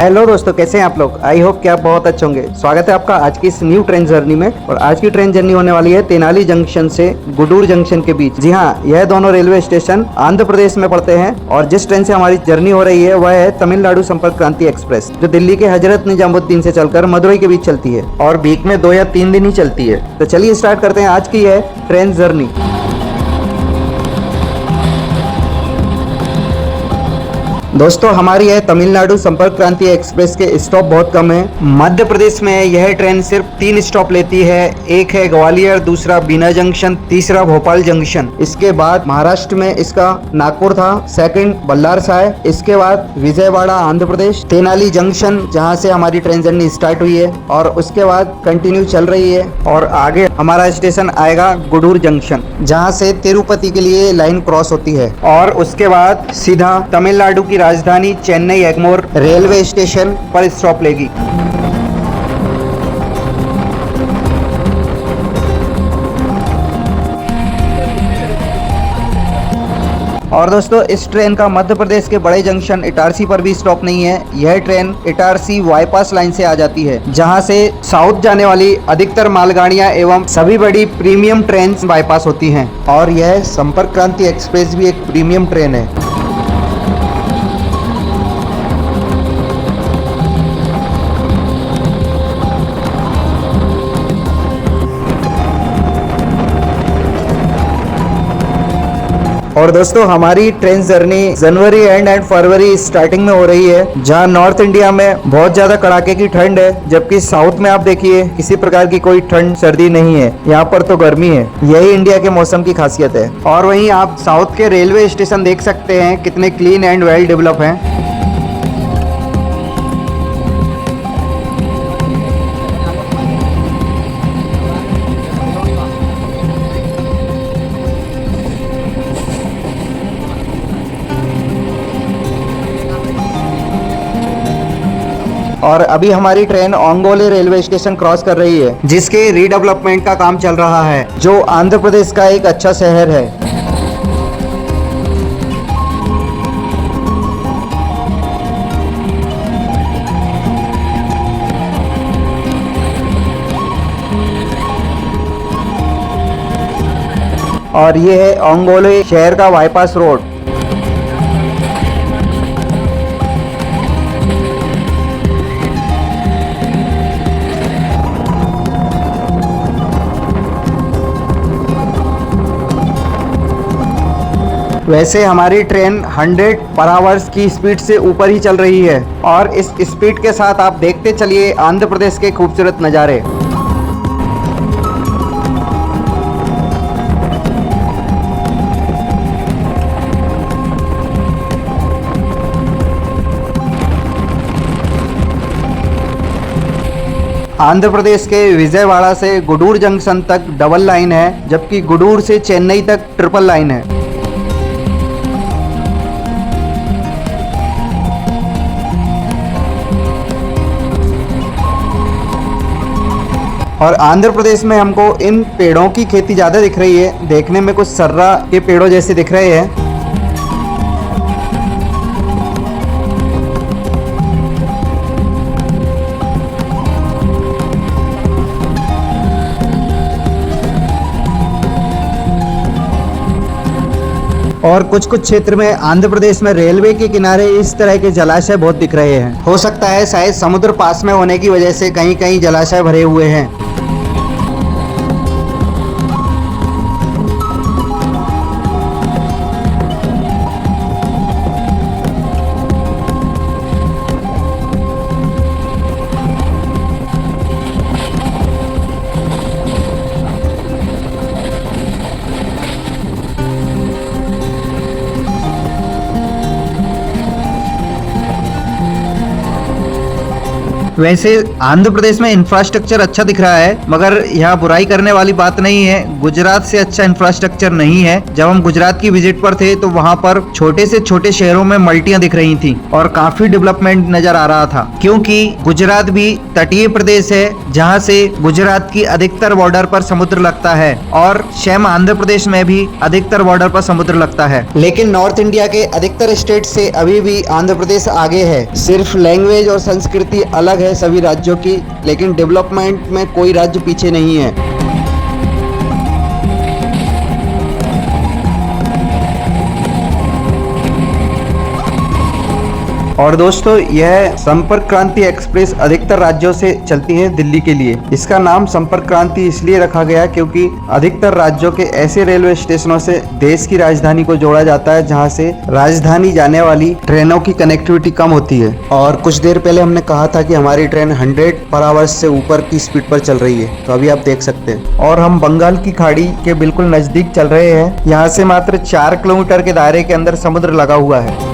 Hello दोस्तों, कैसे हैं आप लोग। आई होप कि आप बहुत अच्छे होंगे। स्वागत है आपका आज की इस न्यू ट्रेन जर्नी में। और आज की ट्रेन जर्नी होने वाली है तेनाली जंक्शन से गुडूर जंक्शन के बीच। जी हाँ, यह दोनों रेलवे स्टेशन आंध्र प्रदेश में पड़ते हैं। और जिस ट्रेन से हमारी जर्नी हो रही है वह है तमिलनाडु संपर्क क्रांति एक्सप्रेस, जो दिल्ली के हजरत निजामुद्दीन से चलकर मदुरई के बीच चलती है और वीक में 2 या 3 दिन ही चलती है। तो चलिए स्टार्ट करते हैं आज की यह ट्रेन जर्नी। दोस्तों, हमारी है तमिलनाडु संपर्क क्रांति एक्सप्रेस के स्टॉप बहुत कम है। मध्य प्रदेश में यह ट्रेन सिर्फ 3 स्टॉप लेती है। एक है ग्वालियर, दूसरा बीना जंक्शन, तीसरा भोपाल जंक्शन। इसके बाद महाराष्ट्र में इसका नागपुर था, सेकंड बल्लार साय, इसके बाद विजयवाड़ा आंध्र प्रदेश, तेनाली जंक्शन जहां से हमारी ट्रेन जर्नी स्टार्ट हुई है और उसके बाद कंटिन्यू चल रही है। और आगे हमारा स्टेशन आएगा गुडूर जंक्शन, जहाँ से तिरुपति के लिए लाइन क्रॉस होती है। और उसके बाद सीधा तमिलनाडु की राजधानी चेन्नई एगमोर रेलवे स्टेशन पर स्टॉप लेगी। और दोस्तों, इस ट्रेन का मध्य प्रदेश के बड़े जंक्शन इटारसी पर भी स्टॉप नहीं है। यह ट्रेन इटारसी बाईपास लाइन से आ जाती है, जहां से साउथ जाने वाली अधिकतर मालगाड़ियां एवं सभी बड़ी प्रीमियम ट्रेन बाईपास होती हैं। और यह संपर्क क्रांति एक्सप्रेस भी एक प्रीमियम ट्रेन है। और दोस्तों, हमारी train journey January and February starting में हो रही है, जहां नॉर्थ इंडिया में बहुत ज्यादा कड़ाके की ठंड है, जबकि साउथ में आप देखिए किसी प्रकार की कोई ठंड सर्दी नहीं है। यहाँ पर तो गर्मी है। यही इंडिया के मौसम की खासियत है। और वहीं आप साउथ के रेलवे स्टेशन देख सकते हैं कितने क्लीन एंड वेल डेवलप हैं। और अभी हमारी train Ongole railway station cross कर रही है, जिसके रीडेवलपमेंट का काम चल रहा है, जो आंध्र प्रदेश का एक अच्छा शहर है। और ये है ओंगोले शहर का बाईपास रोड। वैसे हमारी ट्रेन 100 पर आवर्स की स्पीड से ऊपर ही चल रही है। और इस स्पीड के साथ आप देखते चलिए आंध्र प्रदेश के खूबसूरत नज़ारे। आंध्र प्रदेश के विजयवाड़ा से गुडूर जंक्शन तक डबल लाइन है, जबकि गुडूर से चेन्नई तक ट्रिपल लाइन है। और आंध्र प्रदेश में हमको इन पेड़ों की खेती ज़्यादा दिख रही है। देखने में कुछ सर्रा के पेड़ों जैसे दिख रहे हैं। और कुछ कुछ क्षेत्र में आंध्र प्रदेश में रेलवे के किनारे इस तरह के जलाशय बहुत दिख रहे हैं। हो सकता है शायद समुद्र पास में होने की वजह से कहीं कहीं जलाशय भरे हुए हैं। वैसे आंध्र प्रदेश में इंफ्रास्ट्रक्चर अच्छा दिख रहा है, मगर यहाँ बुराई करने वाली बात नहीं है, गुजरात से अच्छा इंफ्रास्ट्रक्चर नहीं है। जब हम गुजरात की विजिट पर थे तो वहाँ पर छोटे से छोटे शहरों में मल्टियां दिख रही थी और काफी डेवलपमेंट नजर आ रहा था, क्योंकि गुजरात भी तटीय प्रदेश है जहाँ से गुजरात की अधिकतर बॉर्डर पर समुद्र लगता है और सेम आंध्र प्रदेश में भी अधिकतर बॉर्डर पर समुद्र लगता है। लेकिन नॉर्थ इंडिया के अधिकतर स्टेट से अभी भी आंध्र प्रदेश आगे है। सिर्फ लैंग्वेज और संस्कृति अलग है सभी राज्यों की, लेकिन डेवलपमेंट में कोई राज्य पीछे नहीं है। और दोस्तों, यह संपर्क क्रांति एक्सप्रेस अधिकतर राज्यों से चलती है दिल्ली के लिए। इसका नाम संपर्क क्रांति इसलिए रखा गया क्योंकि अधिकतर राज्यों के ऐसे रेलवे स्टेशनों से देश की राजधानी को जोड़ा जाता है जहां से राजधानी जाने वाली ट्रेनों की कनेक्टिविटी कम होती है। और कुछ देर पहले हमने कहा था कि हमारी ट्रेन 100 पर आवर से ऊपर की स्पीड पर चल रही है, तो अभी आप देख सकते हैं। और हम बंगाल की खाड़ी के बिल्कुल नजदीक चल रहे हैं। यहाँ से मात्र 4 किलोमीटर के दायरे के अंदर समुद्र लगा हुआ है।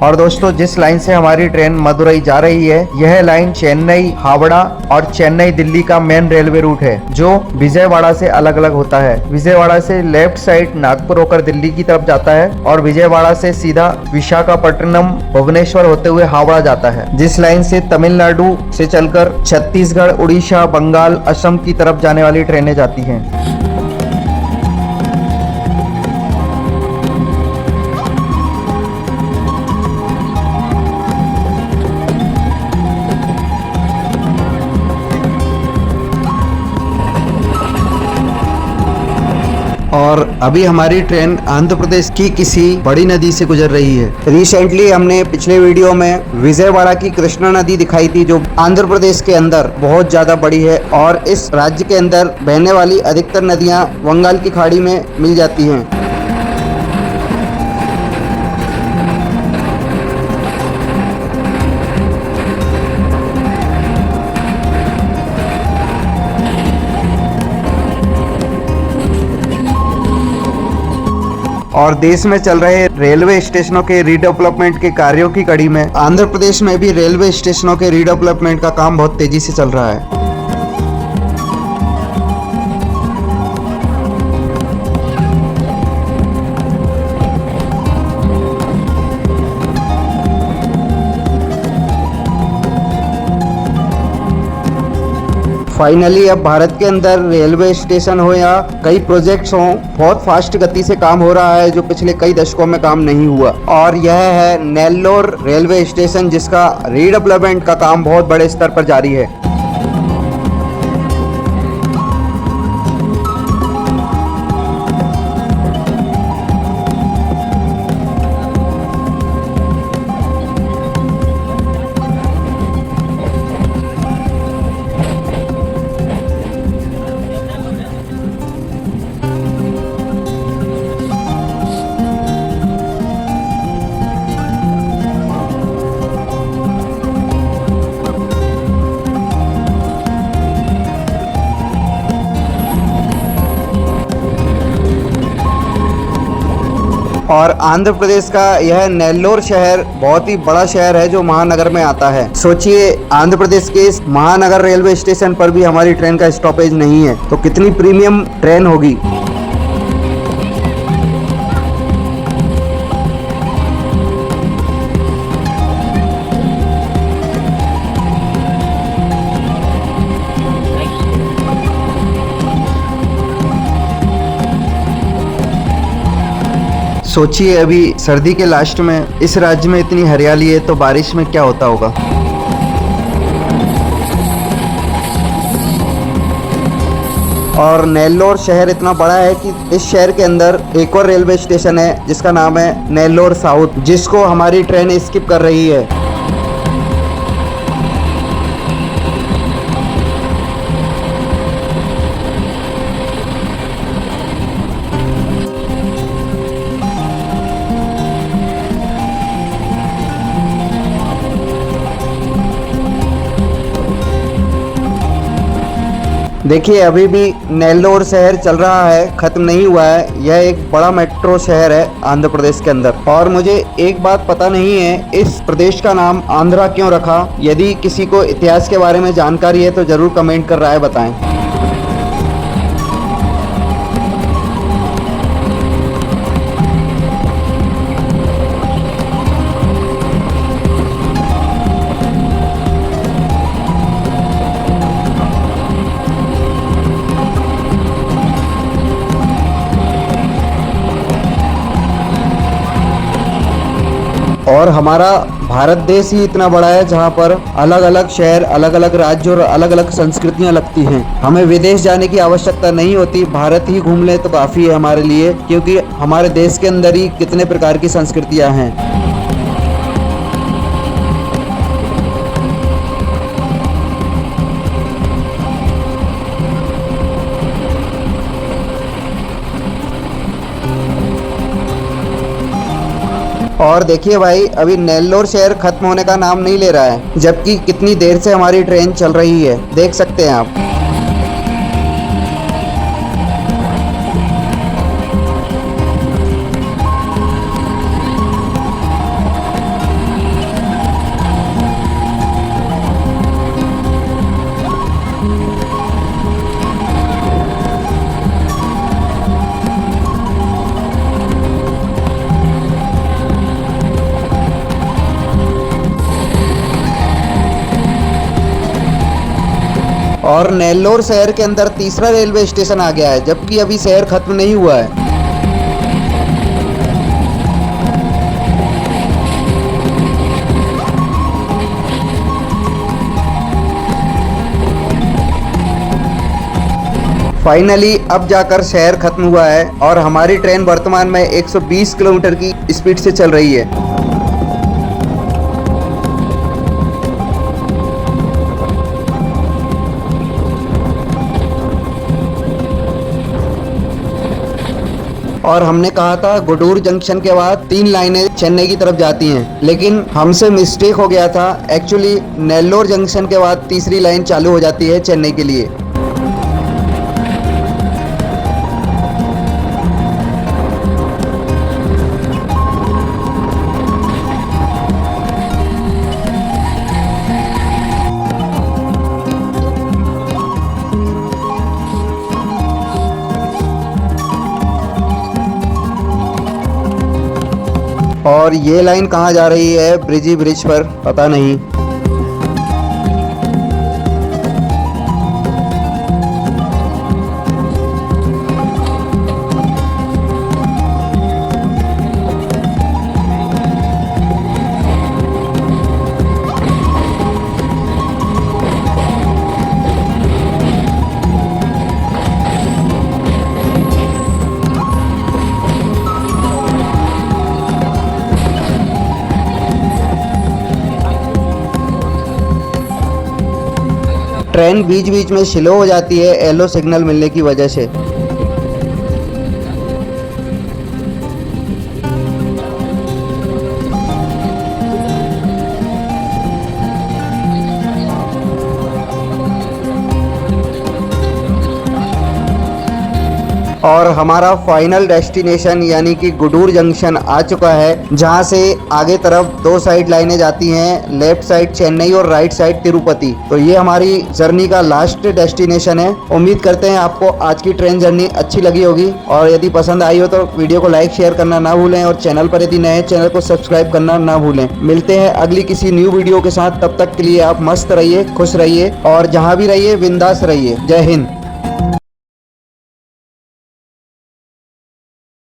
और दोस्तों, जिस लाइन से हमारी ट्रेन मदुरई जा रही है, यह लाइन चेन्नई, हावड़ा और चेन्नई दिल्ली का मेन रेलवे रूट है, जो विजयवाड़ा से अलग अलग होता है। विजयवाड़ा से लेफ्ट साइड नागपुर होकर दिल्ली की तरफ जाता है और विजयवाड़ा से सीधा विशाखापट्टनम, भुवनेश्वर होते हुए हावड़ा जाता है। जिस लाइन से तमिलनाडु से चलकर छत्तीसगढ़, उड़ीसा, बंगाल, असम की तरफ जाने वाली ट्रेनें जाती हैं। और अभी हमारी ट्रेन आंध्र प्रदेश की किसी बड़ी नदी से गुजर रही है। रिसेंटली हमने पिछले वीडियो में विजयवाड़ा की कृष्णा नदी दिखाई थी, जो आंध्र प्रदेश के अंदर बहुत ज्यादा बड़ी है और इस राज्य के अंदर बहने वाली अधिकतर नदियां बंगाल की खाड़ी में मिल जाती हैं। और देश में चल रहे रेलवे स्टेशनों के रीडेवलपमेंट के कार्यों की कड़ी में आंध्र प्रदेश में भी रेलवे स्टेशनों के रीडेवलपमेंट का काम बहुत तेजी से चल रहा है। फाइनली अब भारत के अंदर रेलवे स्टेशन हो या कई प्रोजेक्ट्स हो, बहुत फास्ट गति से काम हो रहा है, जो पिछले कई दशकों में काम नहीं हुआ। और यह है नेल्लोर रेलवे स्टेशन, जिसका रीडेवलपमेंट का काम बहुत बड़े स्तर पर जारी है। और आंध्र प्रदेश का यह नेल्लोर शहर बहुत ही बड़ा शहर है जो महानगर में आता है। सोचिए, आंध्र प्रदेश के इस महानगर रेलवे स्टेशन पर भी हमारी ट्रेन का स्टॉपेज नहीं है, तो कितनी प्रीमियम ट्रेन होगी। सोचिए, अभी सर्दी के लास्ट में इस राज्य में इतनी हरियाली है, तो बारिश में क्या होता होगा। और नेल्लोर शहर इतना बड़ा है कि इस शहर के अंदर एक और रेलवे स्टेशन है जिसका नाम है नेल्लोर साउथ, जिसको हमारी ट्रेन स्किप कर रही है। देखिए अभी भी नेल्लोर शहर चल रहा है, खत्म नहीं हुआ है। यह एक बड़ा मेट्रो शहर है आंध्र प्रदेश के अंदर। और मुझे एक बात पता नहीं है, इस प्रदेश का नाम आंध्रा क्यों रखा। यदि किसी को इतिहास के बारे में जानकारी है तो जरूर कमेंट कर राय बताएं। और हमारा भारत देश ही इतना बड़ा है जहाँ पर अलग अलग शहर, अलग अलग राज्य और अलग अलग संस्कृतियाँ लगती हैं। हमें विदेश जाने की आवश्यकता नहीं होती, भारत ही घूम ले तो काफ़ी है हमारे लिए, क्योंकि हमारे देश के अंदर ही कितने प्रकार की संस्कृतियाँ हैं। और देखिए भाई, अभी नेल्लोर शहर खत्म होने का नाम नहीं ले रहा है, जबकि कितनी देर से हमारी ट्रेन चल रही है, देख सकते हैं आप। और नेल्लोर शहर के अंदर तीसरा रेलवे स्टेशन आ गया है, जबकि अभी शहर खत्म नहीं हुआ है। फाइनली अब जाकर शहर खत्म हुआ है और हमारी ट्रेन वर्तमान में 120 किलोमीटर की स्पीड से चल रही है। और हमने कहा था गुडूर जंक्शन के बाद 3 लाइनें चेन्नई की तरफ जाती हैं, लेकिन हमसे मिस्टेक हो गया था। एक्चुअली नेल्लोर जंक्शन के बाद तीसरी लाइन चालू हो जाती है चेन्नई के लिए। और ये लाइन कहाँ जा रही है, ब्रिजी ब्रिज पर, पता नहीं। ट्रेन बीच बीच में स्लो हो जाती है येलो सिग्नल मिलने की वजह से। और हमारा फाइनल डेस्टिनेशन यानी कि गुडूर जंक्शन आ चुका है, जहां से आगे तरफ 2 साइड लाइनें जाती हैं, लेफ्ट साइड चेन्नई और राइट साइड तिरुपति। तो ये हमारी जर्नी का लास्ट डेस्टिनेशन है। उम्मीद करते हैं आपको आज की ट्रेन जर्नी अच्छी लगी होगी, और यदि पसंद आई हो तो वीडियो को लाइक शेयर करना ना भूलें, और चैनल पर यदि नए चैनल को सब्सक्राइब करना ना भूलें। मिलते हैं अगली किसी न्यू वीडियो के साथ, तब तक के लिए आप मस्त रहिए, खुश रहिए और जहाँ भी रहिए बिंदास रहिए। जय हिंद।